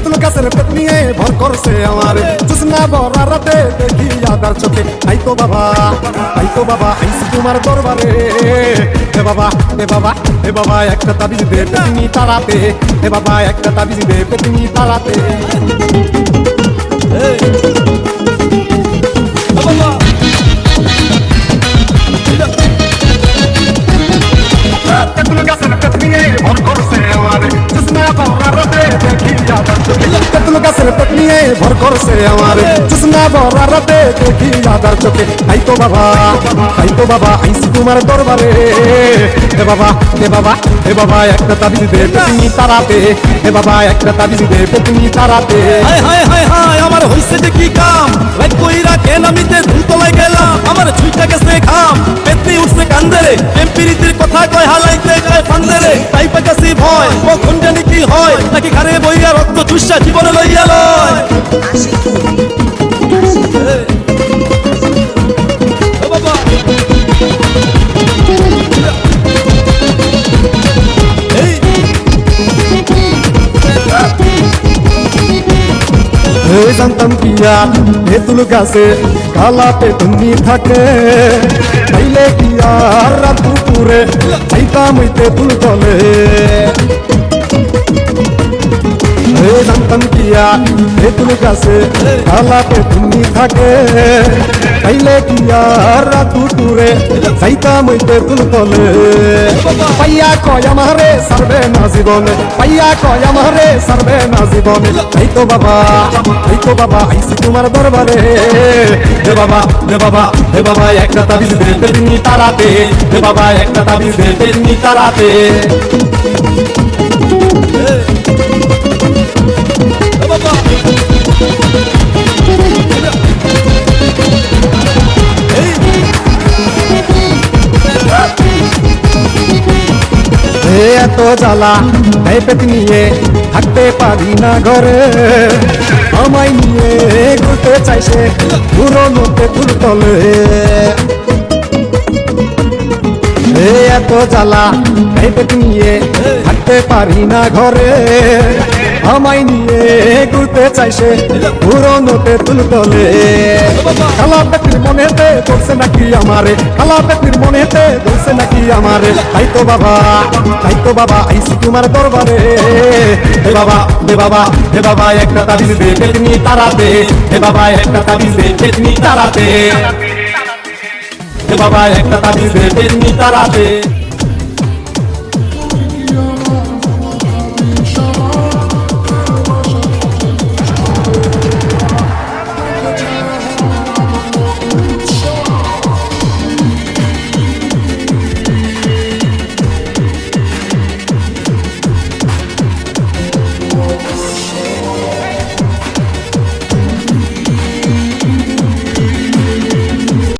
তেঁতুল গাছের পেট নিয়ে ভর করছে আমার জোছনা ভরা রাতে দেখি আদার চোখে তাই তো বাবা আইসি তোমার দরবারে হে বাবা হে বাবা হে বাবা একটা তাবিজ দে পেতনি তারাতে হে বাবা একটা তাবিজ দে পেতনি তারাতে তেঁতুল গাছের পেট নিয়ে ভর করছে আমার জোছনা ভরা রাতে দেখি আদার চোখে তেঁতুল গাছের পেট নিয়ে ভর করছে আমার জোছনা ভরা রাতে দেখি আদার চোখে তাই তো বাবা আইসি তোমার দরবারে হে বাবা হে বাবা হে বাবা একটা তাবিজ দে পেতনি তারাতে হে বাবা একটা তাবিজ দে পেতনি তারাতে হায় হায় হায় হায় আমার হইছে যে কি কাম লাইক কইরা কেন আমিতে ধুতলায় গেলাম আমার ছুইটা গেছে ঘাম পেতনি উঠছে কান্দরে এমপিরিতির কথা কয় হালাইতে গায় ফান্দরে তাই পাকাছি ভয় কখন জানি কি হয় নাকি ঘরে বইয়া রক্ত চুষা জীবনে লইয়া লয় বাবা জানতাম কিয়া তেঁতুল গাছে কালা পেতনি থাকে তাইলে কি আর রাত দুপুরে চাইতাম ওই তেঁতুল তলে জানতাম কিয়া তেঁতুল গাছে কালা পেতনি থাকে তাইলে কি আর রাত দুপুরে চাইতাম ওই তেঁতুল তলে পাইয়া কয় আমারে সারবে না জীবনে পাইয়া কয় আমারে সারবে না জীবনে তাই তো বাবা আইসি তোমার দরবারে হে বাবা হে বাবা হে বাবা একটা তাবিজ দে পেতনি তারাতে হে বাবা একটা তাবিজ দে পেতনি তারাতে এত জ্বালা এই পেট নিয়ে থাকতে পারি না ঘরে আমায় নিয়ে ঘুরতে চাইছে পুরনো তেঁতুল তলে এত জ্বালা এই পেট নিয়ে থাকতে পারি না ঘরে আমায় নিয়ে ঘুরতে চাইছে পুরনো তেঁতুল তলে কালা পেটির মনেতে ধরছে নাকি আমারে কালা পেটির মনেতে ধরছে নাকি আমারে তাই তো বাবা আইসি তোমার দরবারে হে বাবা হে বাবা হে বাবা একটা তাবিজ দে পেতনি তারাতে হে বাবা একটা তাবিজ দে পেতনি তারাতে হে বাবা একটা তাবিজ দে পেতনি তারাতে